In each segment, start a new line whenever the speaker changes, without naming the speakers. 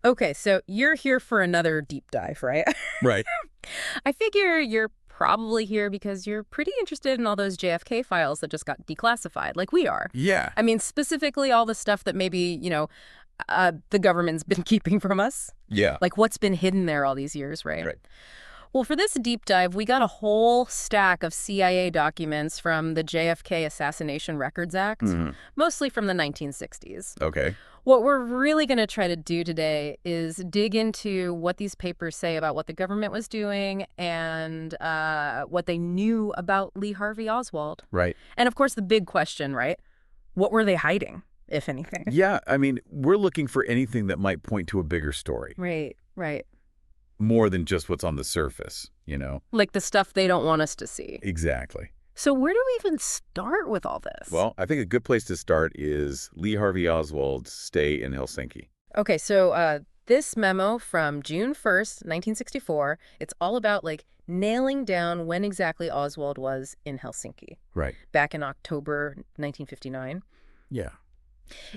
Okay, so you're here for another deep dive, right?
Right.
I figure you're probably here because you're pretty interested in all those JFK files that just got declassified, like we are.
Yeah.
I mean, specifically all the stuff that maybe, the government's been keeping from us.
Yeah.
Like what's been hidden there all these years, right?
Right.
Well, for this deep dive, we got a whole stack of CIA documents from the JFK Assassination Records Act,
Hmm.
mostly from the 1960s.
Okay.
What we're really going to try to do today is dig into what these papers say about what the government was doing and what they knew about Lee Harvey Oswald.
Right.
And of course, the big question, right? What were they hiding, if anything?
Yeah. I mean, we're looking for anything that might point to a bigger story.
Right, right.
More than just what's on the surface, you know?
Like the stuff they don't want us to see.
Exactly.
So where do we even start with all this?
Well, I think a good place to start is Lee Harvey Oswald's stay in Helsinki.
Okay, so this memo from June 1st, 1964, it's all about, like, nailing down when exactly Oswald was in Helsinki,
Right.
back in October 1959.
Yeah.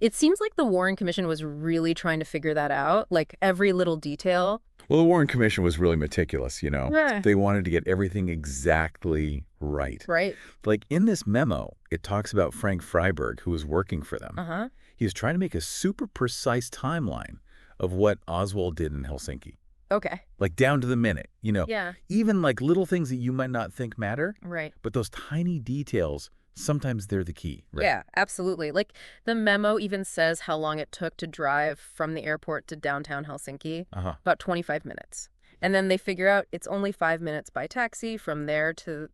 It seems like the Warren Commission was really trying to figure that out, like every little detail.
Well, the Warren Commission was really meticulous, you know?
Yeah.
They wanted to get everything exactly right.
Right?
Like in this memo, it talks about Frank Freiberg, who was working for them.
Uh-huh.
He was trying to make a super precise timeline of what Oswald did in Helsinki.
Okay.
Like down to the minute, you know?
Yeah.
Even like little things that you might not think matter,
Right.
but those tiny details, sometimes they're the key, right?
Yeah, absolutely. Like, the memo even says how long it took to drive from the airport to downtown Helsinki.
Uh-huh.
About 25 minutes. And then they figure out it's only 5 minutes by taxi from there to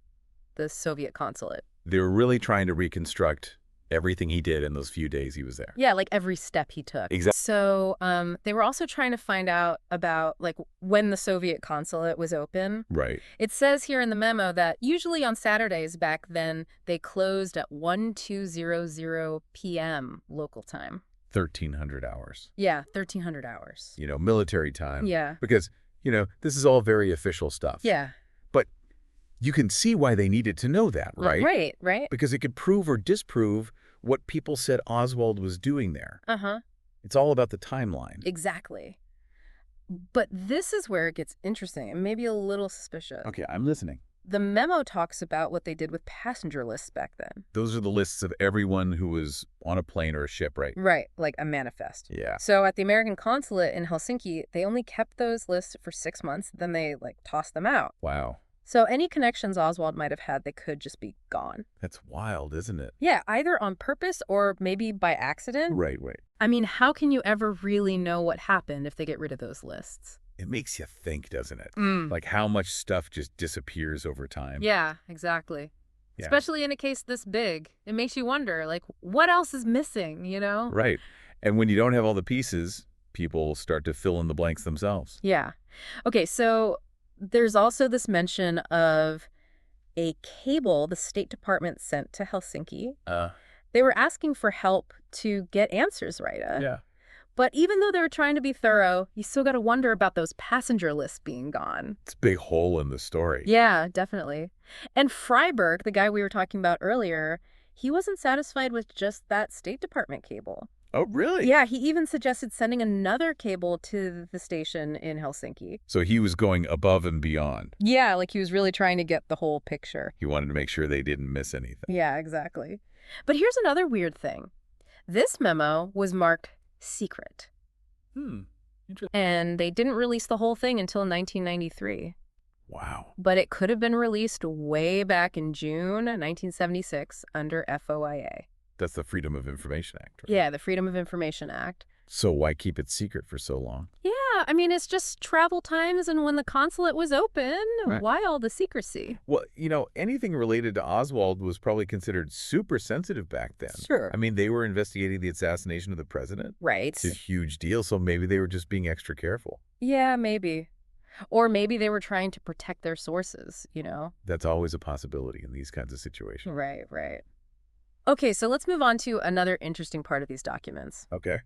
the Soviet Consulate.
They were really trying to reconstruct everything he did in those few days he was there.
Yeah, like every step he took.
Exactly.
So they were also trying to find out about, like, when the Soviet Consulate was open.
Right.
It says here in the memo that usually on Saturdays back then, they closed at 1200 p.m. local time.
1,300 hours.
Yeah, 1,300 hours.
You know, military time.
Yeah.
Because, you know, this is all very official stuff.
Yeah.
But you can see why they needed to know that, right?
Right, right.
Because it could prove or disprove what people said Oswald was doing there.
Uh-huh.
It's all about the timeline.
Exactly. But this is where it gets interesting and maybe a little suspicious.
Okay, I'm listening.
The memo talks about what they did with passenger lists back then.
Those are the lists of everyone who was on a plane or a ship, right?
Right, like a manifest.
Yeah.
So at the American consulate in Helsinki, they only kept those lists for 6 months, then they, like, tossed them out.
Wow.
So any connections Oswald might have had, they could just be gone.
That's wild, isn't it?
Yeah, either on purpose or maybe by accident.
Right.
I mean, how can you ever really know what happened if they get rid of those lists?
It makes you think, doesn't it?
Mm.
Like how much stuff just disappears over time.
Yeah, exactly.
Yeah.
Especially in a case this big. It makes you wonder, like, what else is missing, you know?
Right. And when you don't have all the pieces, people start to fill in the blanks themselves.
Yeah. Okay, so there's also this mention of a cable the State Department sent to Helsinki. They were asking for help to get answers right.
Yeah.
But even though they were trying to be thorough, you still got to wonder about those passenger lists being gone.
It's a big hole in the story.
Yeah, definitely. And Freiberg, the guy we were talking about earlier, he wasn't satisfied with just that State Department cable.
Oh, really?
Yeah, he even suggested sending another cable to the station in Helsinki.
So he was going above and beyond.
Yeah, like he was really trying to get the whole picture.
He wanted to make sure they didn't miss anything.
Yeah, exactly. But here's another weird thing. This memo was marked secret.
Interesting.
And they didn't release the whole thing until 1993.
Wow.
But it could have been released way back in June 1976 under FOIA.
That's the Freedom of Information Act, right?
Yeah, the Freedom of Information Act.
So why keep it secret for so long?
Yeah, I mean, it's just travel times and when the consulate was open.
Right.
Why all the secrecy?
Well, you know, anything related to Oswald was probably considered super sensitive back then.
Sure.
I mean, they were investigating the assassination of the president.
Right.
It's a huge deal, so maybe they were just being extra careful.
Yeah, maybe. Or maybe they were trying to protect their sources, you know?
That's always a possibility in these kinds of situations.
Right, right. Okay, so let's move on to another interesting part of these documents.
Okay.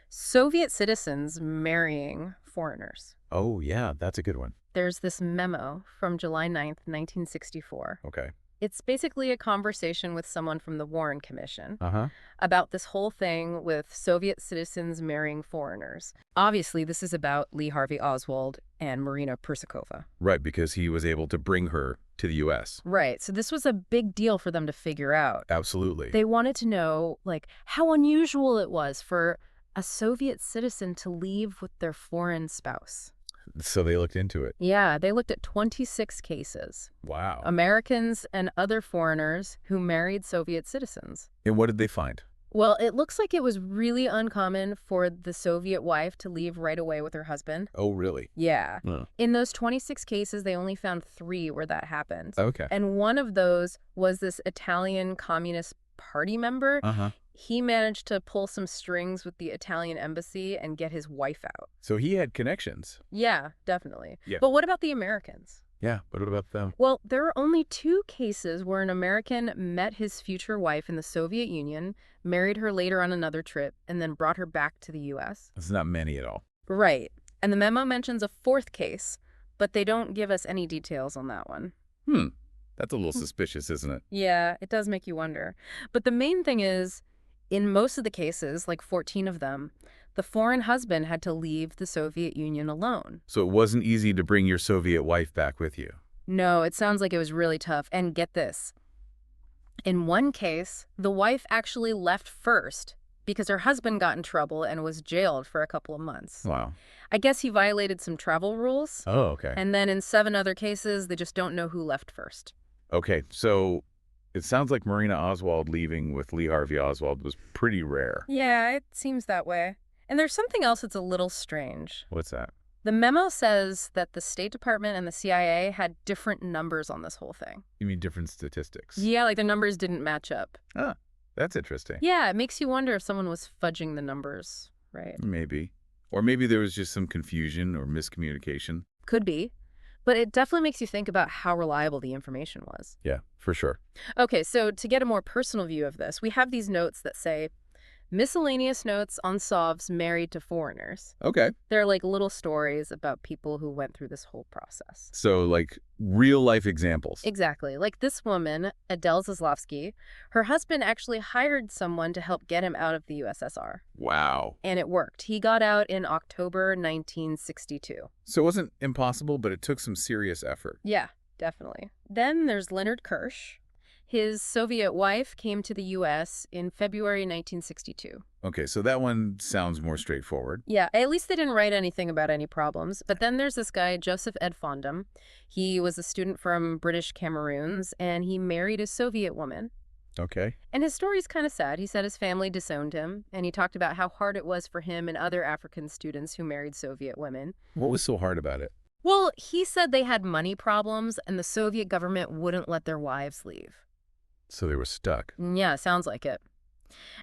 Soviet citizens marrying foreigners.
Oh, yeah, that's a good one.
There's this memo from July 9th, 1964.
Okay.
It's basically a conversation with someone from the Warren Commission
Uh-huh.
about this whole thing with Soviet citizens marrying foreigners. Obviously, this is about Lee Harvey Oswald and Marina Persakova.
Right, because he was able to bring her to the U.S.
Right, so this was a big deal for them to figure out.
Absolutely.
They wanted to know, like, how unusual it was for a Soviet citizen to leave with their foreign spouse.
So they looked into it.
Yeah, they looked at 26 cases.
Wow.
Americans and other foreigners who married Soviet citizens.
And what did they find?
Well, it looks like it was really uncommon for the Soviet wife to leave right away with her husband.
Oh, really?
Yeah.
Oh.
In those 26 cases, they only found 3 where that happened.
Okay.
And one of those was this Italian Communist Party member.
Uh-huh.
He managed to pull some strings with the Italian embassy and get his wife out.
So he had connections.
Yeah, definitely.
Yeah.
But what about the Americans?
Yeah, but what about them?
Well, there are only 2 cases where an American met his future wife in the Soviet Union, married her later on another trip, and then brought her back to the U.S.
It's not many at all.
Right. And the memo mentions a 4th case, but they don't give us any details on that one.
That's a little suspicious, isn't it?
Yeah, it does make you wonder. But the main thing is, in most of the cases, like 14 of them, the foreign husband had to leave the Soviet Union alone.
So it wasn't easy to bring your Soviet wife back with you.
No, it sounds like it was really tough. And get this. In one case, the wife actually left first because her husband got in trouble and was jailed for a couple of months.
Wow.
I guess he violated some travel rules.
Oh, okay.
And then in 7 other cases, they just don't know who left first.
Okay, so it sounds like Marina Oswald leaving with Lee Harvey Oswald was pretty rare.
Yeah, it seems that way. And there's something else that's a little strange.
What's that?
The memo says that the State Department and the CIA had different numbers on this whole thing.
You mean different statistics?
Yeah, like the numbers didn't match up.
Ah, that's interesting.
Yeah, it makes you wonder if someone was fudging the numbers, right?
Maybe. Or maybe there was just some confusion or miscommunication.
Could be. But it definitely makes you think about how reliable the information was.
Yeah, for sure.
Okay, so to get a more personal view of this, we have these notes that say, miscellaneous notes on Sovs married to foreigners.
Okay.
They're like little stories about people who went through this whole process.
So, like, real-life examples.
Exactly. Like this woman, Adele Zaslavsky, her husband actually hired someone to help get him out of the USSR.
Wow.
And it worked. He got out in October 1962.
So it wasn't impossible, but it took some serious effort.
Yeah, definitely. Then there's Leonard Kirsch. His Soviet wife came to the U.S. in February 1962.
Okay, so that one sounds more straightforward.
Yeah, at least they didn't write anything about any problems. But then there's this guy, Joseph Ed Fondam. He was a student from British Cameroons, and he married a Soviet woman.
Okay.
And his story's kind of sad. He said his family disowned him, and he talked about how hard it was for him and other African students who married Soviet women.
What was so hard about it?
Well, he said they had money problems, and the Soviet government wouldn't let their wives leave.
So they were stuck.
Yeah, sounds like it.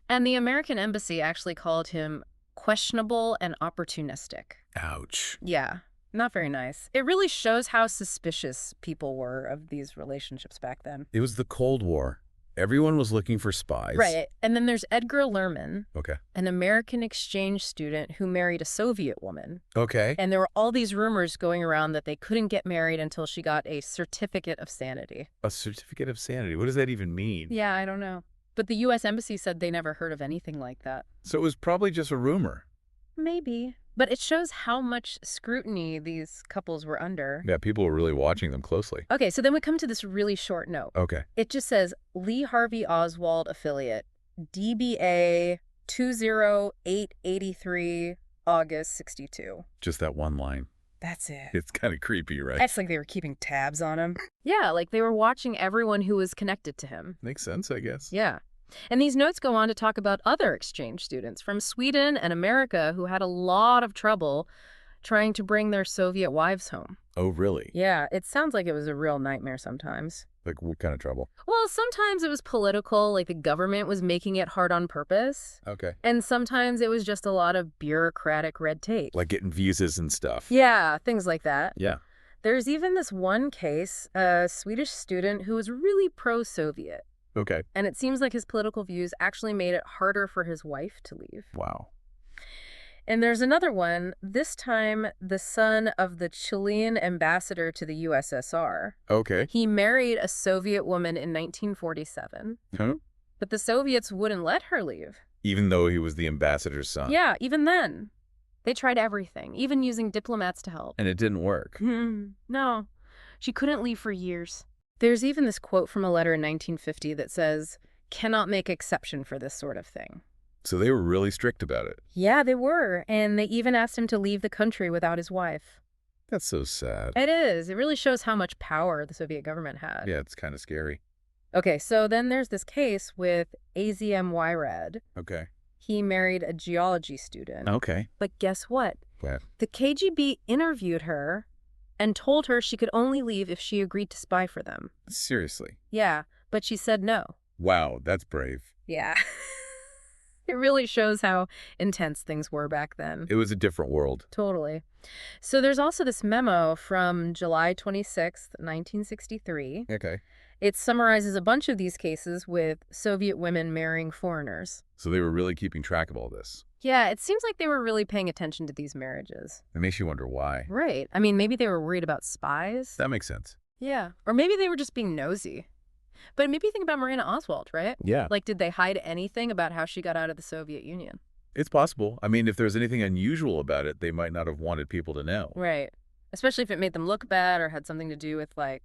And the American embassy actually called him questionable and opportunistic.
Ouch.
Yeah, not very nice. It really shows how suspicious people were of these relationships back then.
It was the Cold War. Everyone was looking for spies.
Right. And then there's Edgar Lerman,
Okay.
an American exchange student who married a Soviet woman.
Okay.
And there were all these rumors going around that they couldn't get married until she got a certificate of sanity.
A certificate of sanity. What does that even mean?
Yeah, I don't know. But the U.S. Embassy said they never heard of anything like that.
So it was probably just a rumor.
Maybe. But it shows how much scrutiny these couples were under.
Yeah, people were really watching them closely.
Okay, so then we come to this really short note.
Okay.
It just says, Lee Harvey Oswald affiliate, DBA 20883, August 62.
Just that one line.
That's it.
It's kind of creepy, right?
It's like they were keeping tabs on him. Yeah, like they were watching everyone who was connected to him.
Makes sense, I guess.
Yeah. And these notes go on to talk about other exchange students from Sweden and America who had a lot of trouble trying to bring their Soviet wives home.
Oh, really?
Yeah, it sounds like it was a real nightmare sometimes.
Like what kind of trouble?
Well, sometimes it was political, like the government was making it hard on purpose.
Okay.
And sometimes it was just a lot of bureaucratic red tape.
Like getting visas and stuff.
Yeah, things like that.
Yeah.
There's even this one case, a Swedish student who was really pro-Soviet.
Okay.
And it seems like his political views actually made it harder for his wife to leave.
Wow.
And there's another one, this time the son of the Chilean ambassador to the USSR.
Okay.
He married a Soviet woman in 1947,
Huh?
but the Soviets wouldn't let her leave.
Even though he was the ambassador's son.
Yeah, even then. They tried everything, even using diplomats to help.
And it didn't work.
No, she couldn't leave for years. There's even this quote from a letter in 1950 that says, "Cannot make exception for this sort of thing."
So they were really strict about it.
Yeah, they were, and they even asked him to leave the country without his wife.
That's so sad.
It is. It really shows how much power the Soviet government had.
Yeah, it's kind of scary.
Okay, so then there's this case with AZM Wyrad.
Okay.
He married a geology student.
Okay.
But guess what?
What?
The KGB interviewed her and told her she could only leave if she agreed to spy for them.
Seriously?
Yeah, but she said no.
Wow, that's brave.
Yeah. It really shows how intense things were back then.
It was a different world.
Totally. So there's also this memo from July 26th, 1963.
Okay.
It summarizes a bunch of these cases with Soviet women marrying foreigners.
So they were really keeping track of all this.
Yeah, it seems like they were really paying attention to these marriages.
It makes you wonder why.
Right. I mean, maybe they were worried about spies.
That makes sense.
Yeah. Or maybe they were just being nosy. But maybe think about Marina Oswald, right?
Yeah.
Like, did they hide anything about how she got out of the Soviet Union?
It's possible. I mean, if there's anything unusual about it, they might not have wanted people to know.
Right. Especially if it made them look bad or had something to do with, like,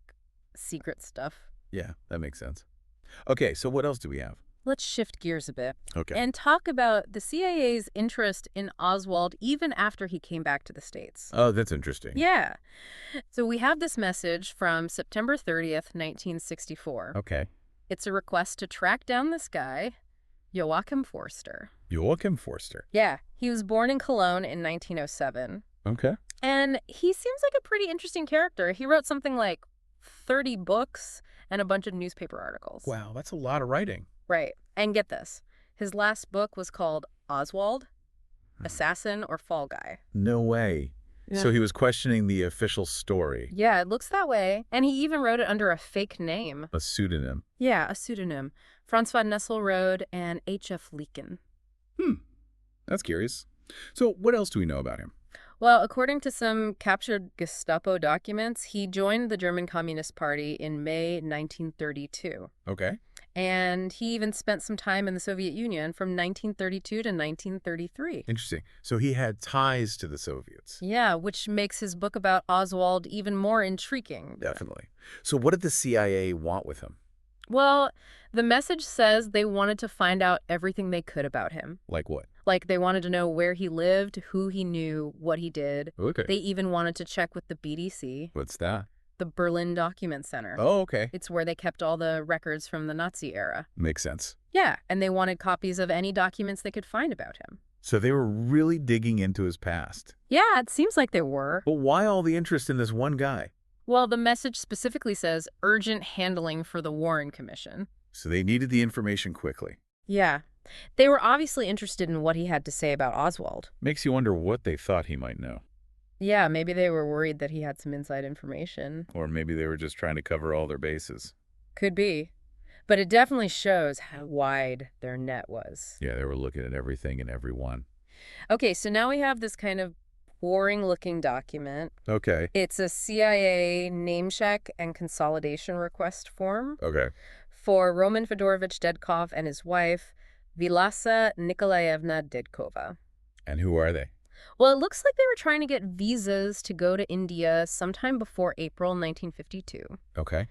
secret stuff.
Yeah, that makes sense. Okay, so what else do we have?
Let's shift gears a bit.
Okay.
And talk about the CIA's interest in Oswald even after he came back to the States.
Oh, that's interesting.
Yeah. So we have this message from September 30th, 1964.
Okay.
It's a request to track down this guy, Joachim Forster.
Joachim Forster.
Yeah. He was born in Cologne in 1907.
Okay.
And he seems like a pretty interesting character. He wrote something like 30 books and a bunch of newspaper articles.
Wow, that's a lot of writing.
Right. And get this. His last book was called Oswald, Assassin or Fall Guy.
No way.
Yeah.
So he was questioning the official story.
Yeah, it looks that way. And he even wrote it under a fake name.
A pseudonym.
Yeah, a pseudonym. Francois Nesselrode and H.F. Leakin.
That's curious. So what else do we know about him?
Well, according to some captured Gestapo documents, he joined the German Communist Party in May 1932.
Okay.
And he even spent some time in the Soviet Union from 1932 to 1933.
Interesting. So he had ties to the Soviets.
Yeah, which makes his book about Oswald even more intriguing.
Definitely. So what did the CIA want with him?
Well, the message says they wanted to find out everything they could about him.
Like what?
Like, they wanted to know where he lived, who he knew, what he did.
Okay.
They even wanted to check with the BDC,
What's that?
the Berlin Document Center.
Oh, okay.
It's where they kept all the records from the Nazi era.
Makes sense.
Yeah, and they wanted copies of any documents they could find about him.
So they were really digging into his past.
Yeah, it seems like they were.
But why all the interest in this one guy?
Well, the message specifically says urgent handling for the Warren Commission.
So they needed the information quickly.
Yeah. They were obviously interested in what he had to say about Oswald.
Makes you wonder what they thought he might know.
Yeah, maybe they were worried that he had some inside information.
Or maybe they were just trying to cover all their bases.
Could be. But it definitely shows how wide their net was.
Yeah, they were looking at everything and everyone.
Okay, so now we have this kind of boring-looking document.
Okay.
It's a CIA name check and consolidation request form
Okay.
for Roman Fedorovich Dedkov and his wife, Vilasa Nikolaevna Dedkova.
And who are they?
Well, it looks like they were trying to get visas to go to India sometime before April 1952.
Okay.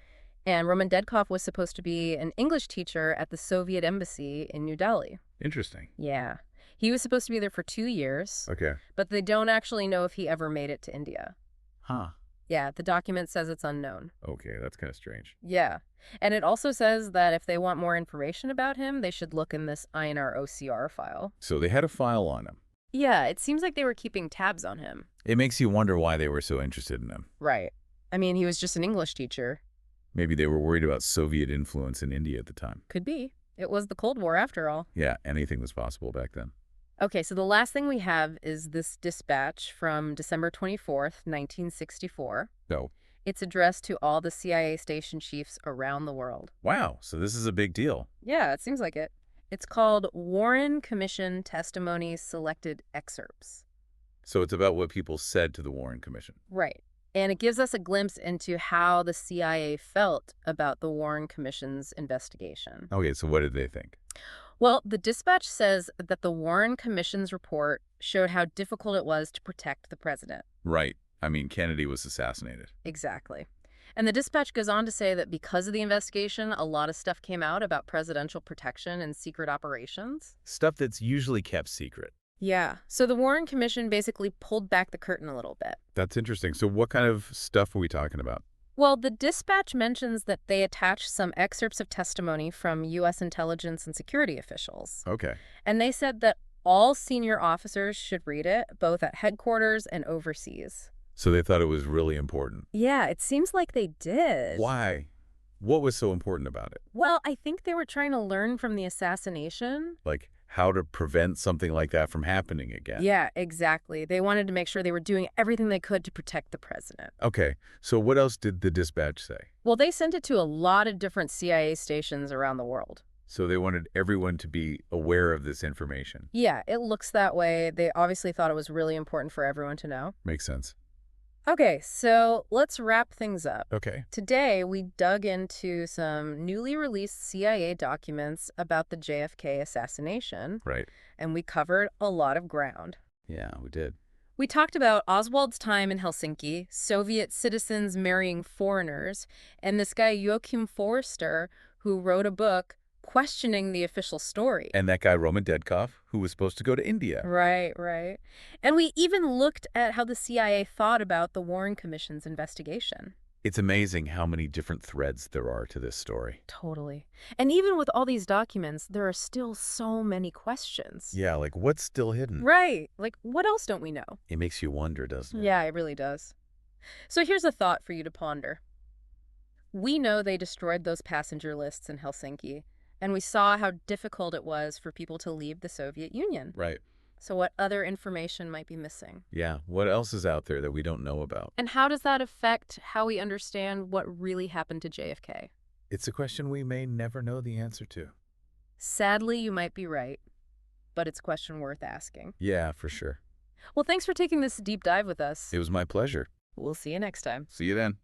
And Roman Dedkov was supposed to be an English teacher at the Soviet embassy in New Delhi.
Interesting.
Yeah. He was supposed to be there for 2 years,
Okay.
but they don't actually know if he ever made it to India.
Huh.
Yeah, the document says it's unknown.
Okay, that's kind of strange.
Yeah. And it also says that if they want more information about him, they should look in this INR OCR file.
So they had a file on him.
Yeah, it seems like they were keeping tabs on him.
It makes you wonder why they were so interested in him.
Right. I mean, he was just an English teacher.
Maybe they were worried about Soviet influence in India at the time.
Could be. It was the Cold War after all.
Yeah, anything was possible back then.
Okay, so the last thing we have is this dispatch from December 24th, 1964.
No.
It's addressed to all the CIA station chiefs around the world.
Wow, so this is a big deal.
Yeah, it seems like it. It's called Warren Commission Testimony Selected Excerpts.
So it's about what people said to the Warren Commission.
Right. And it gives us a glimpse into how the CIA felt about the Warren Commission's investigation.
Okay, so what did they think?
Well, the dispatch says that the Warren Commission's report showed how difficult it was to protect the president.
Right. I mean, Kennedy was assassinated.
Exactly. And the dispatch goes on to say that because of the investigation, a lot of stuff came out about presidential protection and secret operations.
Stuff that's usually kept secret.
Yeah. So the Warren Commission basically pulled back the curtain a little bit.
That's interesting. So what kind of stuff are we talking about?
Well, the dispatch mentions that they attached some excerpts of testimony from U.S. intelligence and security officials.
Okay.
And they said that all senior officers should read it, both at headquarters and overseas.
So they thought it was really important.
Yeah, it seems like they did.
Why? What was so important about it?
Well, I think they were trying to learn from the assassination.
Like how to prevent something like that from happening again.
Yeah, exactly. They wanted to make sure they were doing everything they could to protect the president.
Okay, so what else did the dispatch say?
Well, they sent it to a lot of different CIA stations around the world.
So they wanted everyone to be aware of this information.
Yeah, it looks that way. They obviously thought it was really important for everyone to know.
Makes sense.
Okay, so let's wrap things up.
Okay.
Today, we dug into some newly released CIA documents about the JFK assassination.
Right.
And we covered a lot of ground.
Yeah, we did.
We talked about Oswald's time in Helsinki, Soviet citizens marrying foreigners, and this guy Joachim Forster, who wrote a book questioning the official story.
And that guy Roman Dedkov, who was supposed to go to India.
Right, right. And we even looked at how the CIA thought about the Warren Commission's investigation.
It's amazing how many different threads there are to this story.
Totally. And even with all these documents, there are still so many questions.
Yeah, like what's still hidden?
Right. Like, what else don't we know?
It makes you wonder, doesn't it?
Yeah, it really does. So here's a thought for you to ponder. We know they destroyed those passenger lists in Helsinki, and we saw how difficult it was for people to leave the Soviet Union.
Right.
So what other information might be missing?
Yeah, what else is out there that we don't know about?
And how does that affect how we understand what really happened to JFK?
It's a question we may never know the answer to.
Sadly, you might be right, but it's a question worth asking.
Yeah, for sure.
Well, thanks for taking this deep dive with us.
It was my pleasure.
We'll see you next time.
See you then.